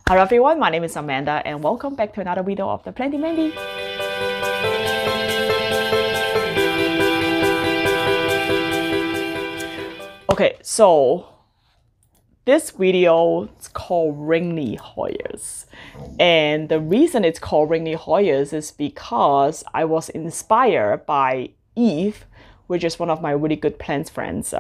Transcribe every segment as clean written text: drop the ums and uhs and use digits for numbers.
Hello everyone, my name is Amanda and welcome back to another video of the Planty Mandy. Okay, so this video is called Ringly Hoyas. And the reason it's called Ringly Hoyas is because I was inspired by Eve, which is one of my really good plants friends,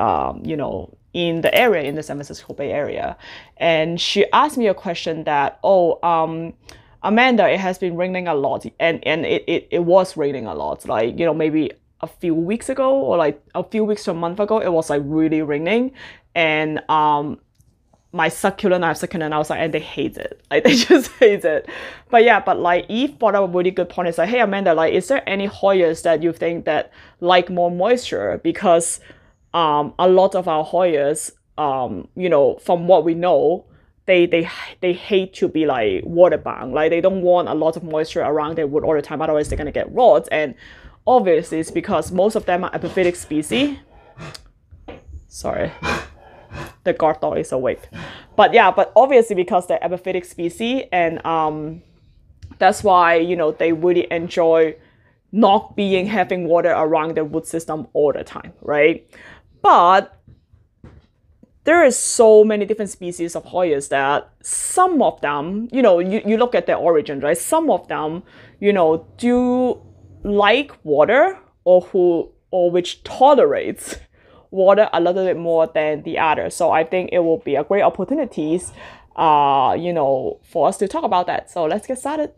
in the area, in the San Francisco Bay Area. And she asked me a question that, Amanda, it has been raining a lot. And it was raining a lot. Like, maybe a few weeks ago or like a few weeks to a month ago, it was like really raining. And my succulent, I have succulent outside and they hate it. Like they just hate it. But like Eve brought up a really good point. It's like, hey Amanda, like is there any Hoyas that you think that like more moisture? Because a lot of our Hoyas, from what we know, they hate to be like water bound. Like they don't want a lot of moisture around their wood all the time, otherwise they're gonna get rots. And obviously it's because most of them are epiphytic species. Sorry. The guard dog is awake. But obviously because they're epiphytic species, and that's why, they really enjoy not having water around their wood system all the time, right? But there is so many different species of Hoyas that some of them, you look at their origin, right? Some of them, do like water or which tolerates water a little bit more than the others. So I think it will be a great opportunities, for us to talk about that. So let's get started.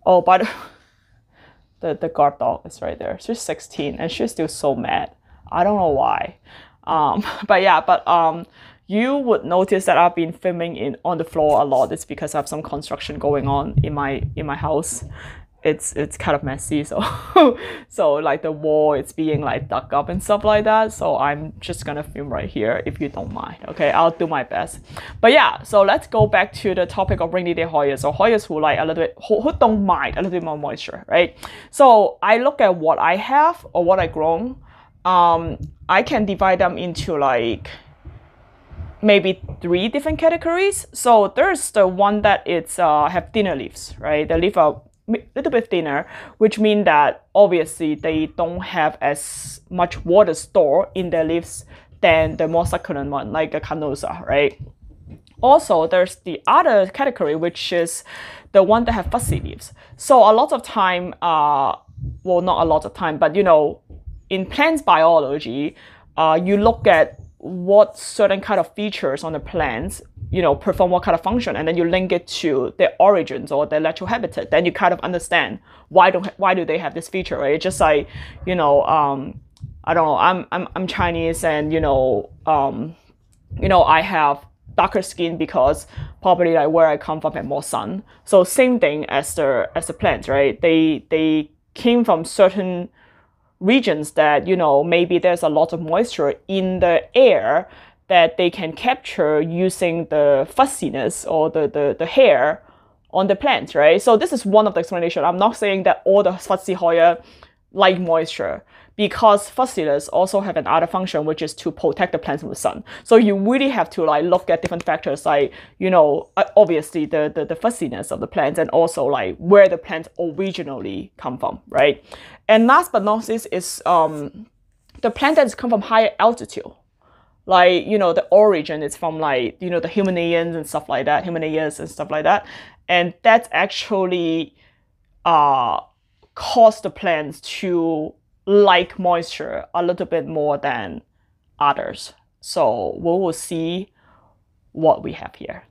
Oh, but the guard dog is right there. She's 16 and she's still so mad. I don't know why. You would notice that I've been filming on the floor a lot. It's because I have some construction going on in my house. It's kind of messy, so so like the wall it's being like dug up and stuff like that. So I'm just gonna film right here if you don't mind. Okay, I'll do my best. But yeah, so let's go back to the topic of rainy day Hoyas. So Hoyas who like a little bit who don't mind a little bit more moisture, right? So I look at what I have or what I grown. I can divide them into like maybe 3 different categories. So there's the one that it's have thinner leaves, right? The leaves are a little bit thinner, which means that obviously they don't have as much water stored in their leaves than the more succulent one, like the canosa, right? Also, there's the other category, which is the one that have fuzzy leaves. So a lot of time, well, not a lot of time, but in plants biology, you look at what certain kind of features on the plants, perform what kind of function, and then you link it to their origins or their natural habitat. Then you kind of understand why do they have this feature, right? It's just like, I don't know, I'm Chinese, and I have darker skin because probably like where I come from had more sun. So same thing as the plants, right? They came from certain regions that, maybe there's a lot of moisture in the air that they can capture using the fussiness or the hair on the plants, right? So this is one of the explanation. I'm not saying that all the fuzzy Hoya like moisture, because fussiness also have another function, which is to protect the plants from the sun. So you really have to like look at different factors, like, obviously the fussiness of the plants, and also like where the plants originally come from, right? And last but not least is the plant that come from higher altitude. Like, the origin is from like, the Himalayas and stuff like that. And that's actually cause the plants to like moisture a little bit more than others. So we will see what we have here.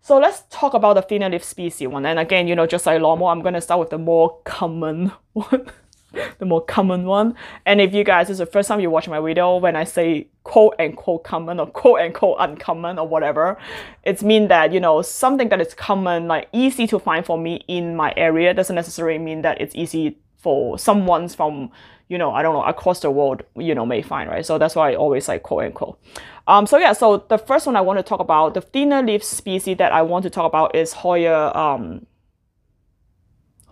So let's talk about the thinner leaf species one. And again, just like normal, I'm going to start with the more common one. The more common one. And if you guys, this is the first time you watch my video, when I say quote unquote common or quote unquote uncommon or whatever, it's mean that, something that is common, like easy to find for me in my area, doesn't necessarily mean that it's easy for someone from, I don't know, across the world, may find, right? So that's why I always like quote unquote. So the first one I want to talk about, the thinner leaf species that I want to talk about is Hoya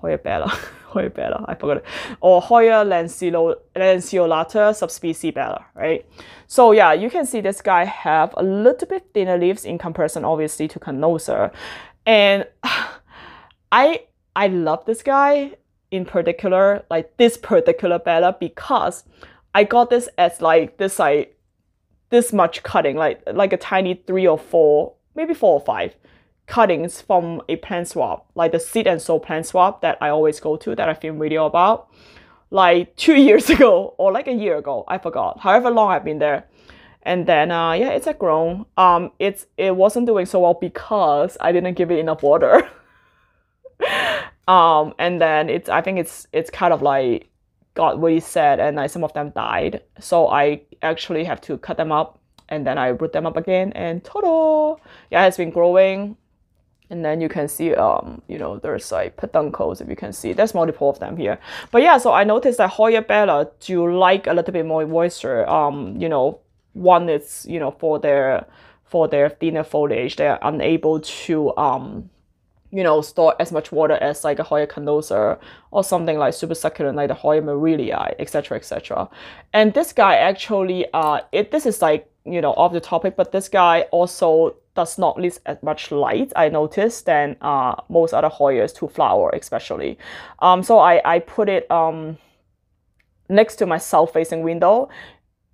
Bella. Hoya bella, I forgot it. Or Hoya lanceolata subspecies bella, right? So yeah, you can see this guy have a little bit thinner leaves in comparison, obviously, to Canosa. And I love this guy in particular, like this particular bella, because I got this as like this much cutting, like a tiny 3 or 4, maybe 4 or 5 cuttings from a plant swap, like the seed and soul plant swap that I always go to, that I film video about, like 2 years ago or like a year ago, I forgot, however long I've been there. And then yeah, it's a grown. It wasn't doing so well because I didn't give it enough water. And then I think it's kind of like got really sad, and like some of them died, so I actually have to cut them up and then I root them up again, and ta-da! Yeah, it's been growing. And then you can see you know, there's like peduncles, if you can see, there's multiple of them here. But yeah, so I noticed that Hoya bella do like a little bit more moisture. You know, one is, you know, for their thinner foliage, they're unable to you know, store as much water as like a Hoya canosa or something like super succulent like the Hoya Multiflora, etc., etc. And this guy actually, this is like, you know, off the topic, but this guy also does not lose as much light, I noticed, than most other Hoyas to flower, especially. So I put it next to my south-facing window.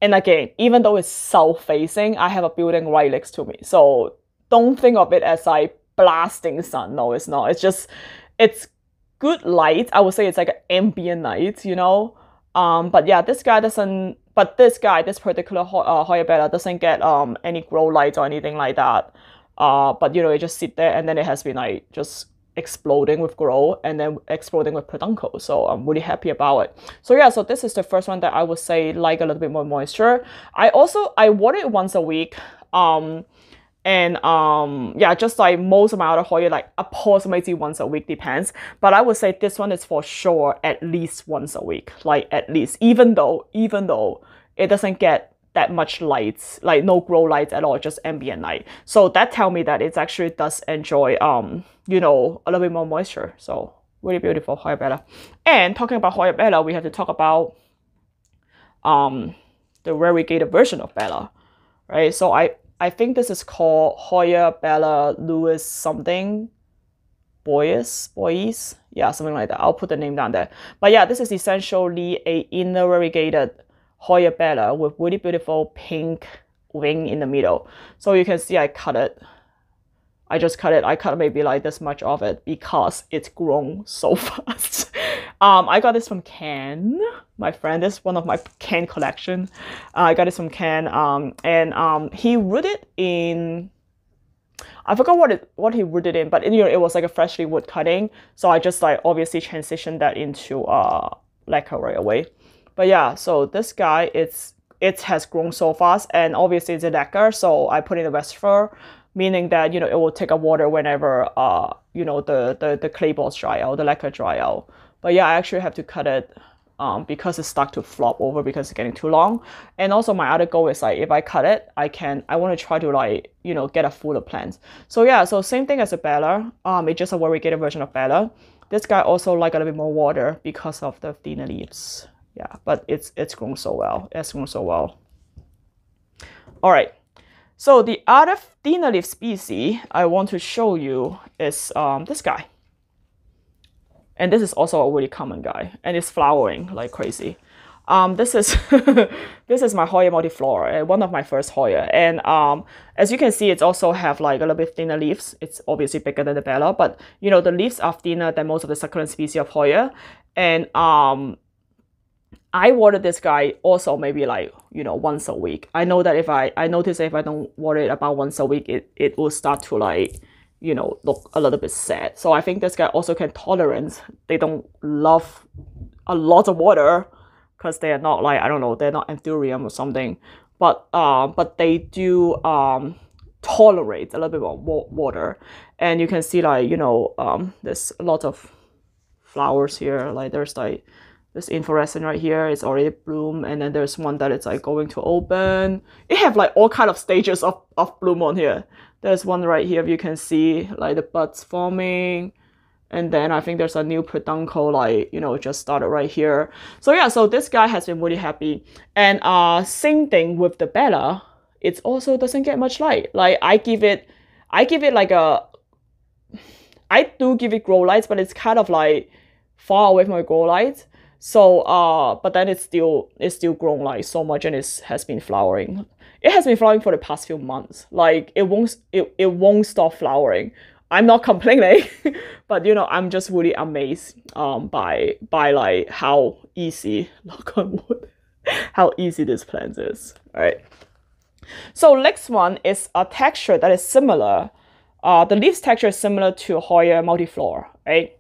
And again, even though it's south-facing, I have a building right next to me. So don't think of it as like blasting sun. No, it's not. It's just, it's good light. I would say it's like an ambient light, you know. But yeah, this particular Hoya bella doesn't get any grow lights or anything like that. But you know, it just sit there, and then it has been like just exploding with grow and then exploding with peduncle. So I'm really happy about it. So yeah, so this is the first one that I would say like a little bit more moisture. I water it once a week. Yeah, just like most of my other Hoya, like approximately once a week, depends. But I would say this one is for sure at least once a week, like at least, even though it doesn't get that much lights, like no grow lights at all, just ambient light. So that tell me that it actually does enjoy, you know, a little bit more moisture. So really beautiful Hoya bella. And talking about Hoya bella, we have to talk about the variegated version of bella, right? So I think this is called Hoya Bella Lewis something. Boyes? Yeah, something like that. I'll put the name down there. But yeah, this is essentially a inner variegated Hoya bella with really beautiful pink wing in the middle. So you can see I cut it. I just cut it. I cut maybe like this much of it because it's grown so fast. I got this from Can, my friend. This is one of my Can collection. I got this from Can, and he rooted in, I forgot what he rooted in, but you know, it was like a freshly wood cutting. So I just like obviously transitioned that into lacquer right away. But yeah, so this guy, it has grown so fast, and obviously it's a lacquer, so I put in a west fur, meaning that, you know, it will take up water whenever you know, the clay balls dry out, the lacquer dry out. But yeah, I actually have to cut it because it's stuck to flop over because it's getting too long. And also my other goal is like, if I cut it, I want to try to like, you know, get a fuller plant. So yeah, so same thing as a bella. It's just a variegated version of bella. This guy also like a little bit more water because of the thinner leaves. Yeah, but it's grown so well. It's grown so well. All right. So the other thinner leaf species I want to show you is this guy. And this is also a really common guy, and it's flowering like crazy. This is this is my Hoya Multiflora, one of my first Hoya. And as you can see, it also have like a little bit thinner leaves. It's obviously bigger than the bella, but you know, the leaves are thinner than most of the succulent species of Hoya. And I water this guy also maybe like, you know, once a week. I know that if I notice that if I don't water it about once a week, it will start to like, you know, look a little bit sad. So I think this guy also can tolerate. They don't love a lot of water because they are not like, I don't know, they're not anthurium or something. But they do tolerate a little bit more water. And you can see like, you know, there's a lot of flowers here. Like there's like this inflorescence right here, it's already bloom, and then there's one that it's like going to open. It have like all kind of stages of bloom on here. There's one right here, you can see like the buds forming, And then I think there's a new peduncle, like, you know, just started right here. So yeah, so this guy has been really happy. And same thing with the Bella. It also doesn't get much light. Like I give it like I do give it grow lights, but it's kind of like far away from my grow lights. So but then it's still grown like so much, and it has been flowering. It has been flowering for the past few months. Like it won't stop flowering. I'm not complaining, but you know, I'm just really amazed by like how easy, knock on wood, how easy this plant is. All right. So next one is a texture that is similar. The leaves texture is similar to Hoya Multiflora, right?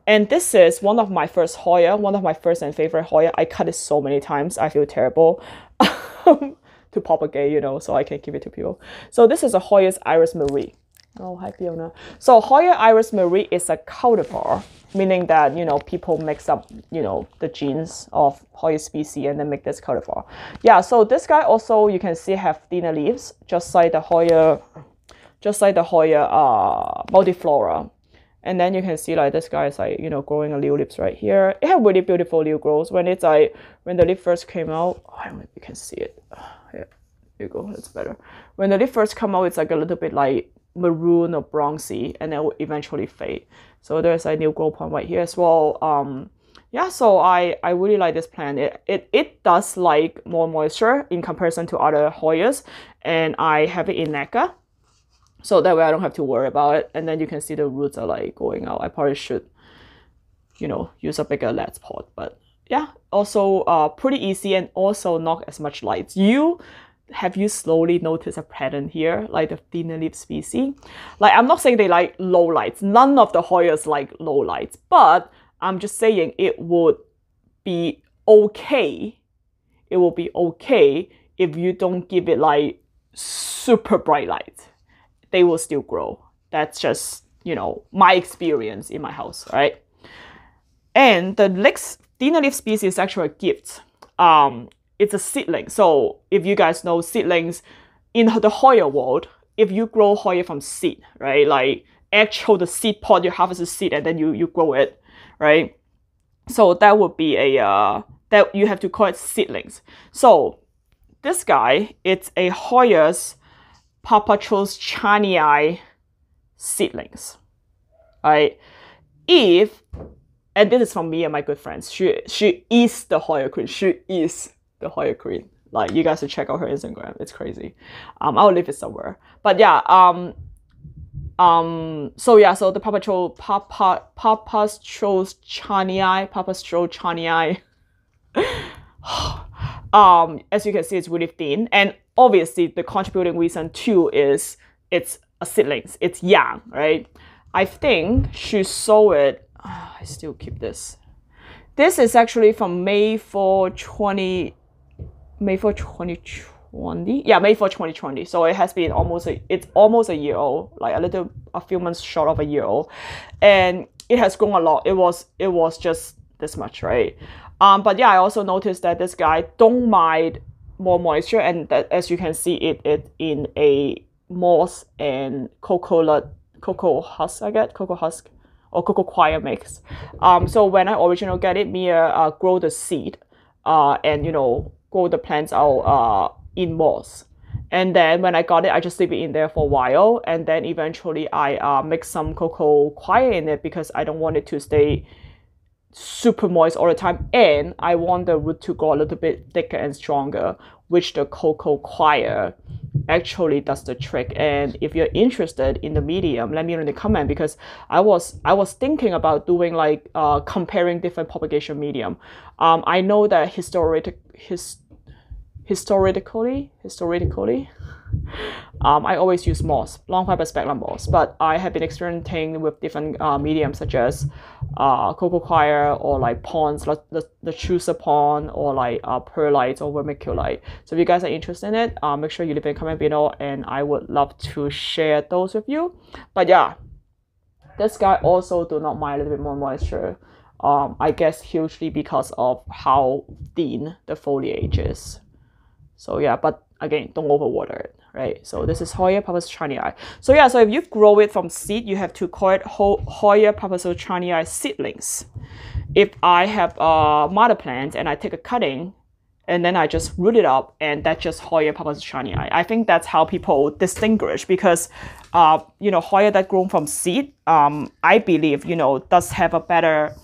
And this is one of my first Hoya, one of my first and favorite Hoya. I cut it so many times. I feel terrible to propagate, you know, so I can give it to people. So this is a Hoya's Iris Marie. Oh, hi Fiona. So Hoya Iris Marie is a cultivar, meaning that, you know, people mix up, you know, the genes of Hoya species and then make this cultivar. Yeah, so this guy also, you can see, have thinner leaves, just like the Hoya Multiflora. And then you can see like this guy is like, you know, growing a new leaves right here. It had really beautiful new growths when it's like, when the leaf first came out. I don't know if you can see it. Yeah, here you go, that's better. When the leaf first come out, it's like a little bit like maroon or bronzy, and then will eventually fade. So there's a new growth point right here as well. Yeah, so I really like this plant. It does like more moisture in comparison to other Hoyas, and I have it in Neka, so that way I don't have to worry about it. And then you can see the roots are like going out. I probably should, you know, use a bigger lattice pot, but yeah, also pretty easy and also not as much light. Have you slowly noticed a pattern here, like the thinner leaf species? Like, I'm not saying they like low lights. None of the Hoyas like low lights, but I'm just saying it would be okay. It will be okay if you don't give it like super bright light. They will still grow. That's just, you know, my experience in my house, right? And the next thinner leaf species is actually a gift. It's a seedling. So if you guys know seedlings in the Hoya world, if you grow Hoya from seed, right? Like actual the seed pod, you harvest the seed and then you grow it, right? So that would be a that you have to call it seedlings. So this guy, it's a Hoya's Chani Eye seedlings, right? And this is from me and my good friends. She is the Hoya queen. She is the Hoya queen. Like, you guys should check out her Instagram. It's crazy. I'll leave it somewhere. But yeah, so yeah, so the Papa's Chani Eye. As you can see, it's really thin. And obviously the contributing reason too is it's a seedlings. It's young, right? I think she sowed it. I still keep this. This is actually from May 4, 2020. Yeah, May 4, 2020. So it has been it's almost a year old, like a few months short of a year old. And it has grown a lot. It was just this much, right? But yeah, I also noticed that this guy don't mind more moisture, and that, as you can see, it in a moss and cocoa husk, I get cocoa husk or cocoa coir mix. So when I originally get it, Mia grow the seed, and you know, grow the plants out in moss. And then when I got it, I just leave it in there for a while, and then eventually I mix some cocoa coir in it because I don't want it to stay super moist all the time, and I want the root to grow a little bit thicker and stronger, which the cocoa coir actually does the trick. And if you're interested in the medium, let me know in the comment, because I was thinking about doing like comparing different propagation medium. I know that historically I always use moss, long fiber speculum moss, but I have been experimenting with different mediums such as cocoa coir or like ponds, the chooser pond, or like perlite or vermiculite. So if you guys are interested in it, make sure you leave a comment below, and I would love to share those with you. But yeah, this guy also do not mind a little bit more moisture. I guess hugely because of how thin the foliage is. So yeah, but again, don't overwater it, right? So this is Hoya Chani Eye. So yeah, so if you grow it from seed, you have to call it Hoya Chani Eye seedlings. If I have a mother plant and I take a cutting and then I just root it up, and that's just Hoya Chani Eye. I think that's how people distinguish, because you know, Hoya that grown from seed, I believe, you know, does have a better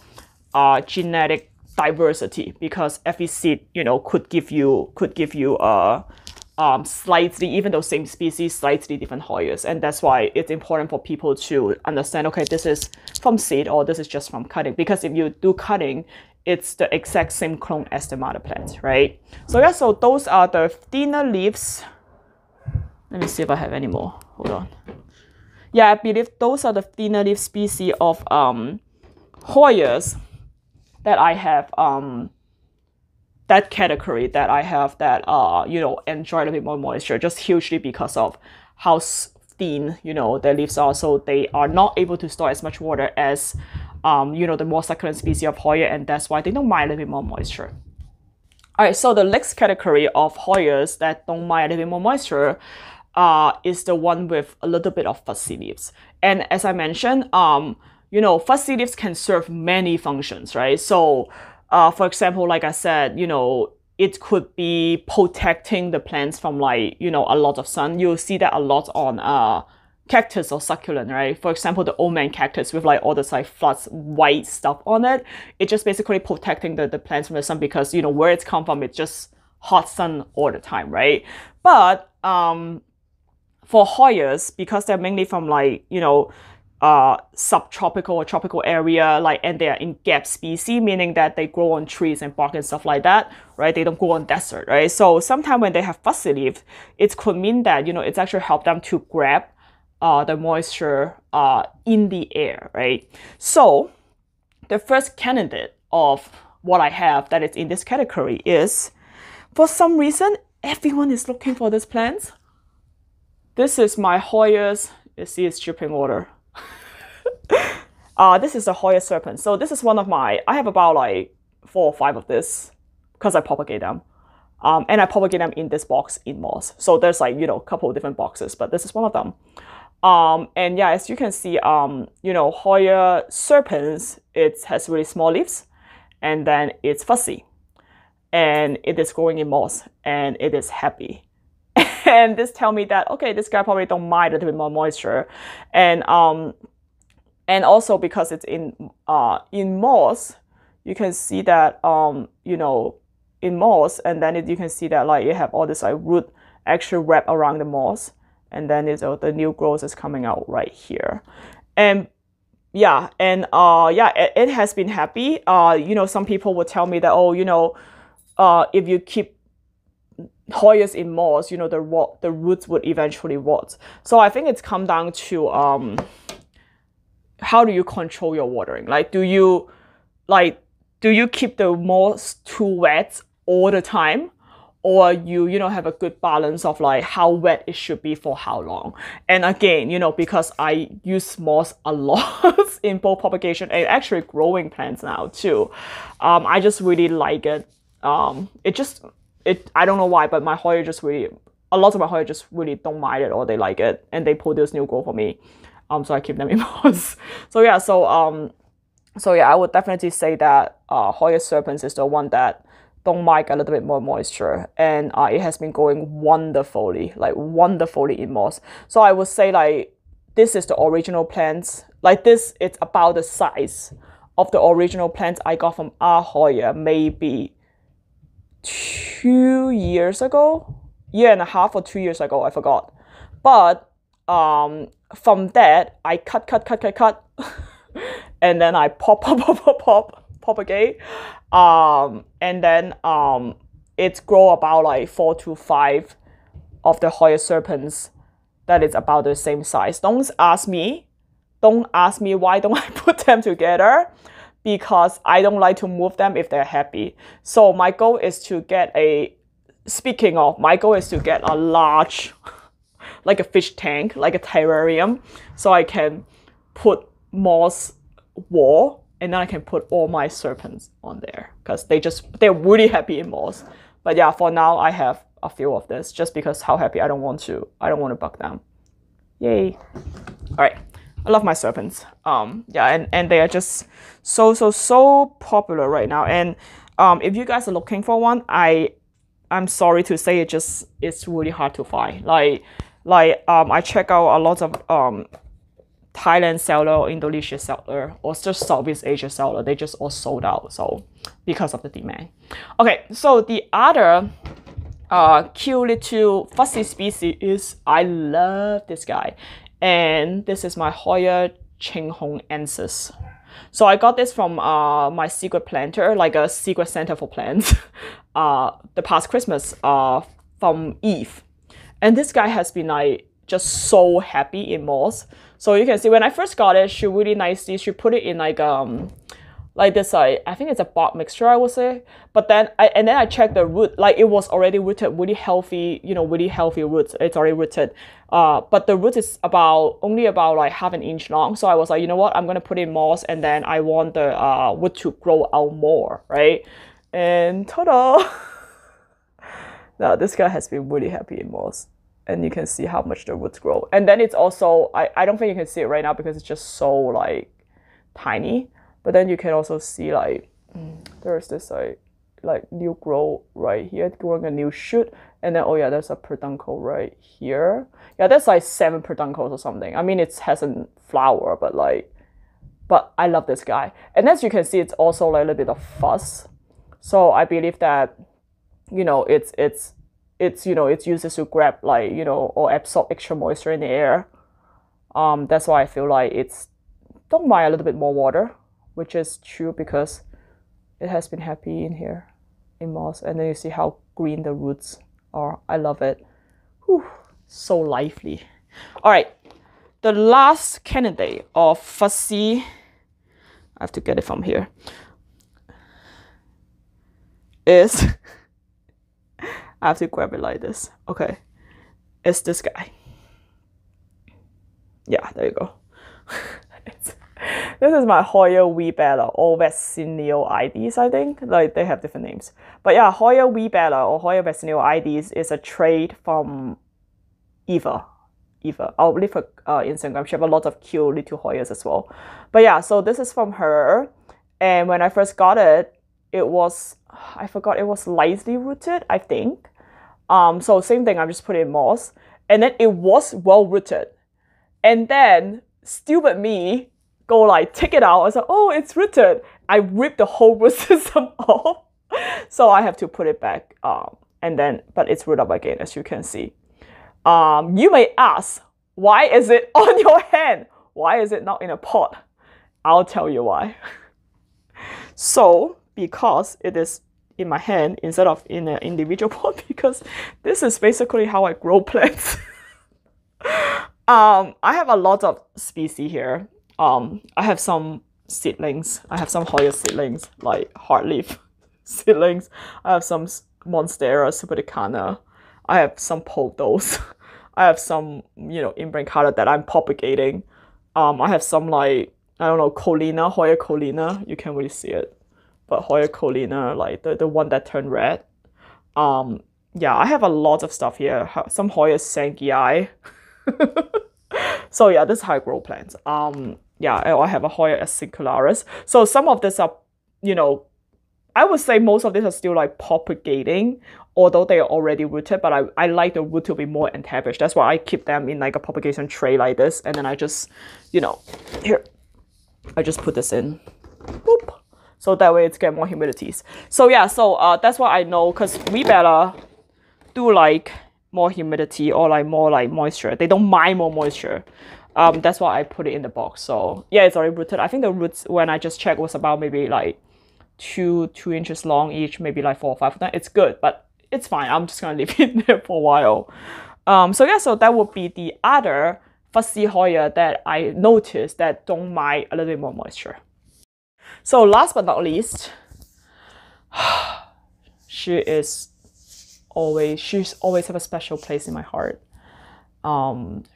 genetic diversity, because every seed, you know, could give you slightly, even though same species, slightly different Hoyas. And that's why it's important for people to understand, okay, this is from seed or this is just from cutting. Because if you do cutting, it's the exact same clone as the mother plant, right? So yeah, so those are the thinner leaves. Let me see if I have any more. Hold on. Yeah, I believe those are the thinner leaf species of Hoyas that I have, that category that I have that, you know, enjoy a little bit more moisture, just hugely because of how thin, you know, their leaves are. So they are not able to store as much water as, you know, the more succulent species of Hoya, and that's why they don't mind a little bit more moisture. All right, so the next category of Hoyas that don't mind a little bit more moisture is the one with a little bit of fuzzy leaves. And as I mentioned, you know, fuzzy leaves can serve many functions, right? So, for example, like I said, you know, it could be protecting the plants from, like, you know, a lot of sun. You'll see that a lot on cactus or succulent, right? For example, the old man cactus with like all this like flat white stuff on it. It's just basically protecting the plants from the sun, because, you know, where it's come from, it's just hot sun all the time, right? But for Hoyas, because they're mainly from, like, you know, subtropical or tropical area, like, and they are in gap species, meaning that they grow on trees and bark and stuff like that, right? They don't grow on desert, right? So sometimes when they have fuzzy leaves, it could mean that, you know, it's actually helped them to grab the moisture in the air, right? So the first candidate of what I have that is in this category is, for some reason, everyone is looking for this plant. This is my Hoya's, you see it's dripping water. This is a Hoya Serpent. So this is one of my, I have about like 4 or 5 of this because I propagate them. And I propagate them in this box in moss. So there's like, you know, a couple of different boxes, but this is one of them. And yeah, as you can see, you know, Hoya Serpents, it has really small leaves, and then it's fuzzy, and it is growing in moss, and it is happy. And this tell me that, okay, this guy probably don't mind a little bit more moisture. And also because it's in moss, you can see that, you know, in moss, and then you can see that, like, you have all this like root actually wrapped around the moss, and then it's, the new growth is coming out right here. And yeah, and yeah, it has been happy. You know, some people would tell me that, oh, you know, if you keep Hoyas in moss, you know, the roots would eventually rot. So I think it's come down to how do you control your watering? Like, do you keep the moss too wet all the time, or you know, have a good balance of like how wet it should be for how long? And again, you know, because I use moss a lot in both propagation and actually growing plants now too, I just really like it. I don't know why, but my Hoya just really, a lot of my Hoya just really don't mind it, or they like it, and they produce new growth for me. So I keep them in moss. So yeah, so yeah, I would definitely say that Hoya Serpents is the one that don't mind a little bit more moisture, and it has been growing wonderfully, like wonderfully in moss. So I would say, like, this is the original plants. Like this, it's about the size of the original plants I got from Hoya maybe 2 years ago, 1.5 years or 2 years ago, I forgot. But from that, I cut, and then I propagate, and then it grow about like 4 to 5 of the Hoya Serpents that is about the same size. Don't ask me why don't I put them together, because I don't like to move them if they're happy. So my goal is to get a large, like a fish tank, like a terrarium, so I can put moss wall, and then I can put all my serpents on there, because they're really happy in moss. But yeah, for now I have a few of this just because how happy I don't want to bug them. Yay. All right. I love my serpents. Yeah, and they are just so popular right now. And if you guys are looking for one, I'm sorry to say it's really hard to find. I check out a lot of Thailand seller or Indonesia seller or just Southeast Asia seller. They just all sold out. So because of the demand. Okay, so the other cute little fussy species is, I love this guy, and this is my Hoya Chinghong Ansis. So I got this from my secret planter, like a secret center for plants, the past Christmas from Eve. And this guy has been like just so happy in moss. So you can see when I first got it, she really nicely, she put it in like this, I think it's a bark mixture, I would say. But then I checked the root, like it was already rooted, really healthy, really healthy roots. It's already rooted. But the root is only about like half an inch long. So I was like, you know what, I'm gonna put in moss, and then I want the wood to grow out more, right? And ta-da! Now this guy has been really happy in moss. And you can see how much the roots grow. And then it's also, I don't think you can see it right now because it's just so like tiny. But then you can also see like, there's this like new growth right here, growing a new shoot. And then, oh yeah, there's a peduncle right here. Yeah, there's like 7 peduncles or something. I mean, it hasn't flowered, but I love this guy. And as you can see, it's also like a little bit of fuzz. So I believe that, it's uses to grab like, or absorb extra moisture in the air. That's why I feel like don't mind a little bit more water, which is true because it has been happy in here in moss. And then you see how green the roots are. I love it. Whew, so lively. All right, the last candidate of fussy, I have to get it from here, is I have to grab it like this. Okay, it's this guy. Yeah, there you go. This is my Hoya Wee Bella or Vaccinio IDs, I think. Like, they have different names. But yeah, Hoya Wee Bella or Hoya Vaccinio IDs is a trade from Eva. I'll leave her Instagram. She have a lot of cute little Hoyas as well. But yeah, so this is from her. And when I first got it, it was, I forgot, it was lightly rooted, I think. So same thing, I just put it in moss. And then it was well rooted. And then, stupid me, go like, take it out. I was like, oh, it's rooted. I ripped the whole root system off. So I have to put it back. And then, but it's rooted up again, as you can see. You may ask, why is it on your hand? Why is it not in a pot? I'll tell you why. So, because it is in my hand instead of in an individual pot, because this is basically how I grow plants. I have a lot of species here. I have some seedlings. I have some Hoya seedlings, like hardleaf seedlings. I have some Monstera Superticana. I have some pothos. I have some, imbrancata that I'm propagating. I have some like, I don't know, Colina, Hoya Colina. You can't really see it. But Hoya Colina, like the one that turned red. Yeah, I have a lot of stuff here. Some Hoya Chani Eye. So yeah, this is how I grow plants. Yeah, I have a Hoya Acicularis. So some of this are, I would say most of these are still like propagating, although they are already rooted, but I like the root to be more established. That's why I keep them in like a propagation tray like this. And then I just, here, I just put this in. Boop. So that way it's get more humidities. So yeah, so that's what I know, because we better do like more humidity or like more like moisture. They don't mind more moisture. That's why I put it in the box. So yeah, it's already rooted. I think the roots, when I just checked, was about maybe like 2 inches long each, maybe like 4 or 5 of them. It's good, but it's fine. I'm just gonna leave it there for a while. So yeah, so that would be the other fussy Hoya that I noticed that don't mind a little bit more moisture. So last but not least, she's always have a special place in my heart.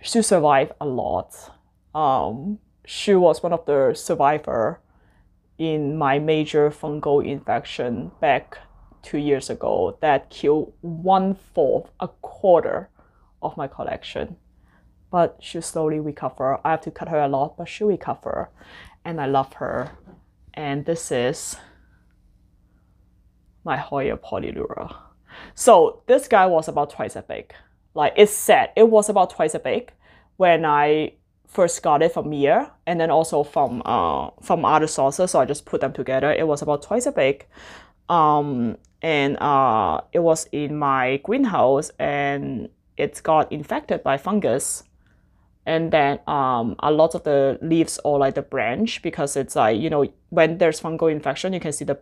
She survived a lot. She was one of the survivor in my major fungal infection back 2 years ago that killed 1/4, a quarter of my collection. But she'll slowly recover. I have to cut her a lot, but she'll recover. And I love her. And this is my Hoya Polylura. So this guy was about twice as big. Like it said, it was about twice as big when I first got it from Mia, and then also from other sources. So I just put them together. It was about twice as big. And it was in my greenhouse, and it's got infected by fungus. And then a lot of the leaves or like the branch, because it's like, you know, when there's fungal infection, you can see the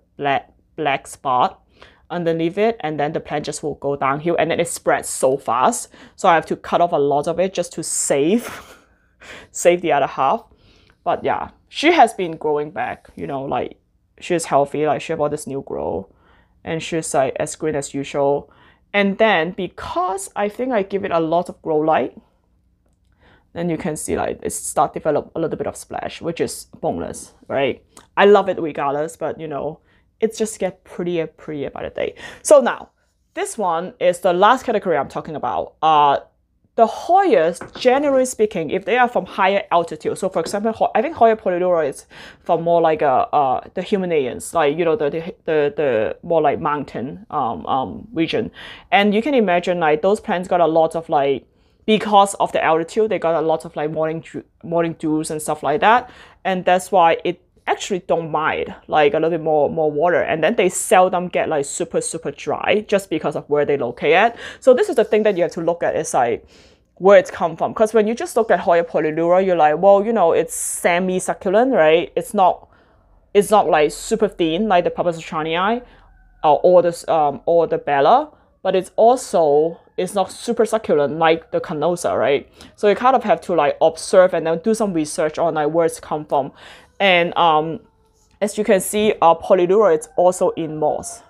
black spot underneath it, and then the plant just will go downhill, and then it spreads so fast. So I have to cut off a lot of it just to save the other half. But yeah, she has been growing back, you know, like she's healthy, like she have all this new growth, and she's like as green as usual. And then because I think I give it a lot of grow light, then you can see like it start develop a little bit of splash, which is bonus, right? I love it regardless, but you know, it's just get prettier by the day. So now, this one is the last category I'm talking about. The Hoyas, generally speaking, if they are from higher altitude, so for example, I think Hoya Polylura is from more like the Himalayas, like, you know, the more like mountain region. And you can imagine like those plants got a lot of like, because of the altitude, they got a lot of like morning dews and stuff like that. And that's why it actually don't mind like a little bit more water, and then they seldom get like super dry just because of where they locate at. So this is the thing that you have to look at, is like where it's come from. Because when you just look at Hoya Polylura, you're like, well, you know, it's semi-succulent, right? It's not like super thin like the Hoya Chani Eye or the Bella, but it's not super succulent like the Canosa, right? So you kind of have to like observe and then do some research on like where it's come from. And as you can see, Polylura is also in moss.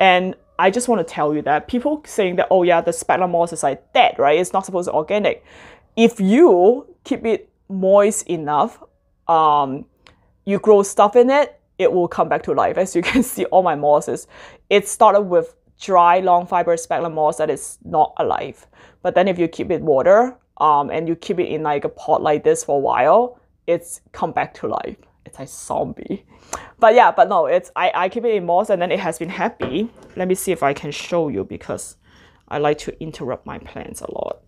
And I just want to tell you that people saying that, oh yeah, the speckle moss is like dead, right? It's not supposed to be organic. If you keep it moist enough, you grow stuff in it, it will come back to life. As you can see, all my mosses, it started with dry, long fiber speckle moss that is not alive. But then if you keep it water, and you keep it in like a pot like this for a while, it's come back to life. It's like zombie. But yeah, but no, I keep it in moss, and then it has been happy. Let me see if I can show you, because I like to interrupt my plants a lot.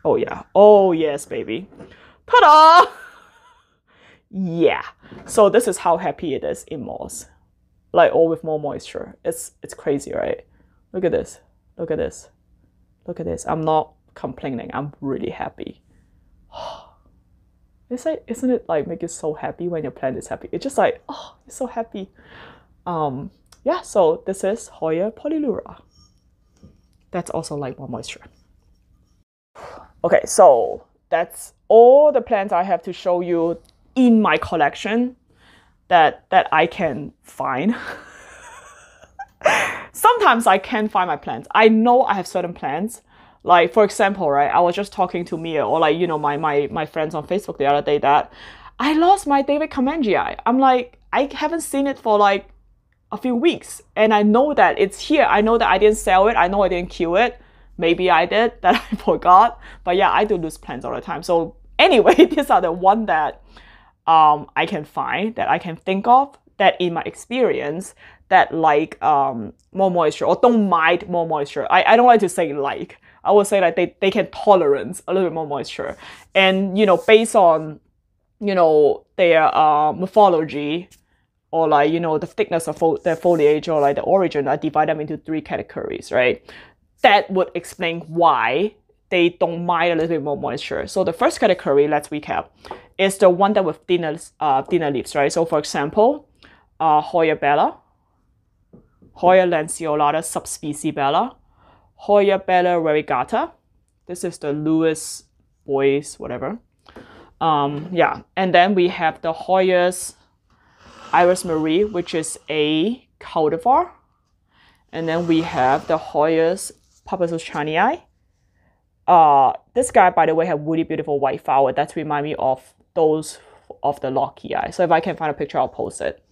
Oh yeah, oh yes, baby. Ta-da! Yeah, so this is how happy it is in moss, like all with more moisture. It's crazy, right? Look at this, look at this, look at this. I'm not complaining, I'm really happy. It's like, isn't it like make you so happy when your plant is happy? It's just like, oh, it's so happy. Yeah, so this is Hoya Polylura. That's also like more moisture. Okay, so that's all the plants I have to show you in my collection that I can find. Sometimes I can't find my plants. I know I have certain plants. Like, for example, right, I was just talking to Mia, or like, you know, my friends on Facebook the other day, that I lost my David Kamengii. I'm like, I haven't seen it for like a few weeks, and I know that it's here. I know that I didn't sell it. I know I didn't kill it. Maybe I did, that I forgot. But yeah, I do lose plants all the time. So anyway, these are the one that I can find, that I can think of, that in my experience, that like more moisture, or don't mind more moisture. I don't like to say like. I would say that they can tolerate a little bit more moisture. And, you know, based on, you know, their morphology, or like, you know, the thickness of their foliage, or like the origin, I divide them into 3 categories, right? That would explain why they don't mind a little bit more moisture. So the first category, let's recap, is the one that with thinner leaves, right? So for example, Hoya Bella, Hoya lanceolata subspecies Bella, Hoya Bella variegata. This is the Lewis boys, whatever. Yeah, and then we have the Hoya's Iris Marie, which is a cultivar. And then we have the Hoya's Hoya Chani Eye. This guy, by the way, have really beautiful white flower. That remind me of those of the Locky Eye. So if I can find a picture, I'll post it.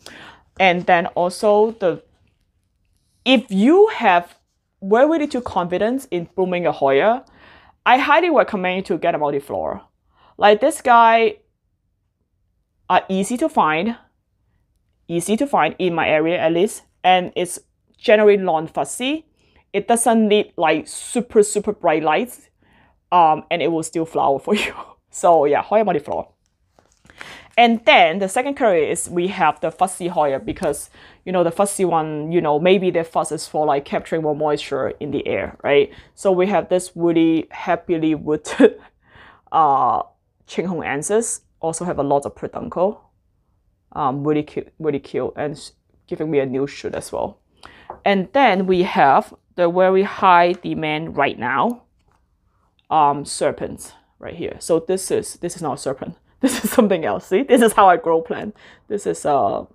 And then also the if you have very little confidence in blooming a Hoya, I highly recommend you to get a Multiflora. Like this guy are easy to find in my area at least, and it's generally non-fussy. It doesn't need like super bright lights, and it will still flower for you. So yeah, Hoya Multiflora. And then the second category is we have the fussy Hoya, because you know the fussy one, you know, maybe their fuss is for like capturing more moisture in the air, right? So we have this really happily wooded Chinghong anses, also have a lot of peduncle. Really cute, and giving me a new shoot as well. And then we have the very high demand right now, Serpent right here. So this is not a Serpent. This is something else. See, this is how I grow plant. This is a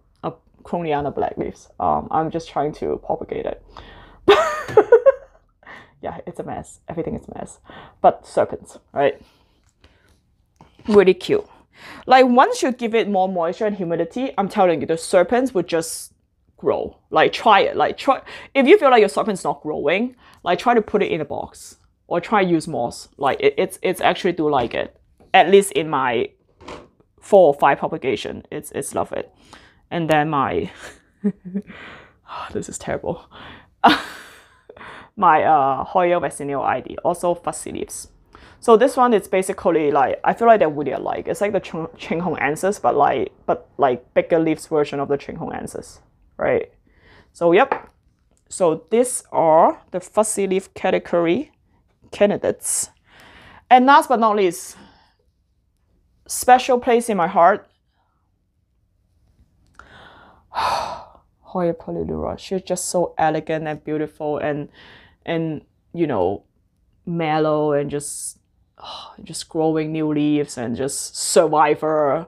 Croniana black leaves. I'm just trying to propagate it. Yeah, it's a mess. Everything is a mess. But Serpents, right? Really cute. Like once you give it more moisture and humidity, I'm telling you, the Serpents would just grow. Like try it. Like try, if you feel like your Serpent's not growing, like try to put it in a box or try use moss. Like it's actually do like it. At least in my 4 or 5 propagation, it's love it. And then my this is terrible. My Hoya Chinhi Eye, also fussy leaves. So this one is basically like, I feel like they're really alike. It's like the Chinghong anses, but like bigger leaves version of the Chinghong anses, right? So yep. So these are the fussy leaf category candidates. And last but not least, special place in my heart, Hoya Polylura. She's just so elegant and beautiful, and you know, mellow, and just growing new leaves, and just survivor.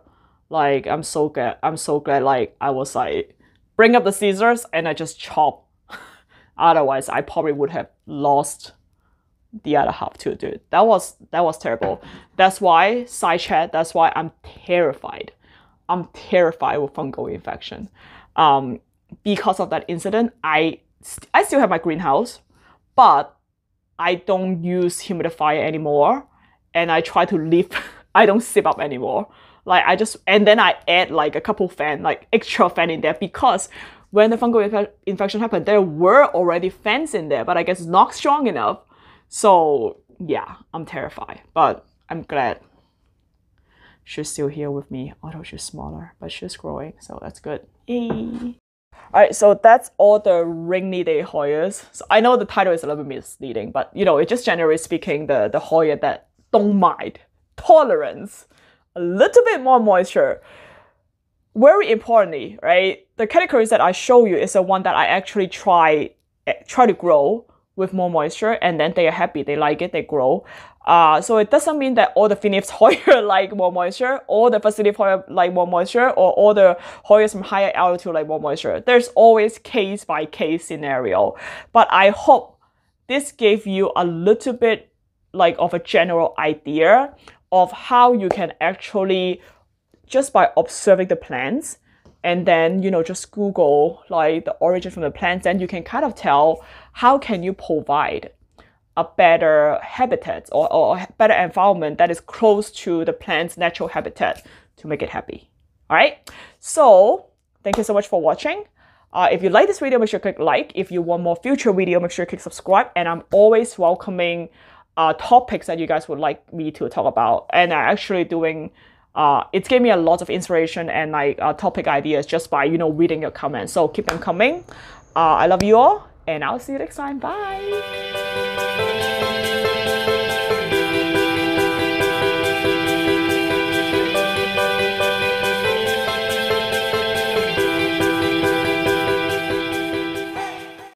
Like I'm so glad like I was like bring up the scissors and I just chop. Otherwise I probably would have lost the other half to do it. That was terrible. That's why side chat, that's why I'm terrified. I'm terrified with fungal infection. Because of that incident, I still have my greenhouse, but I don't use humidifier anymore, and I try to leave. I don't zip up anymore. Like and then I add like a couple fan, like extra fan in there, because when the fungal infection happened, there were already fans in there, but I guess it's not strong enough. So yeah, I'm terrified, but I'm glad she's still here with me, although she's smaller, but she's growing, so that's good. Yay! Alright, so that's all the rainy day Hoyas. So I know the title is a little bit misleading, but you know, it's just generally speaking the Hoya that don't mind, tolerance, a little bit more moisture. Very importantly, right, the categories that I show you is the one that I actually try to grow with more moisture, and then they are happy, they like it, they grow. So it doesn't mean that all the Phoenix Hoya like more moisture, all the facility Hoya like more moisture, or all the Hoyas from higher altitude like more moisture. There's always case by case scenario. But I hope this gave you a little bit like of a general idea of how you can actually, just by observing the plants, and then, you know, just Google like the origin from the plants, and you can kind of tell how can you provide a better habitat or better environment that is close to the plant's natural habitat to make it happy. All right. So thank you so much for watching. If you like this video, make sure to click like. If you want more future video, make sure to click subscribe. And I'm always welcoming topics that you guys would like me to talk about. And I'm actually doing, it's gave me a lot of inspiration and like topic ideas just by, you know, reading your comments. So keep them coming. I love you all, and I'll see you next time. Bye.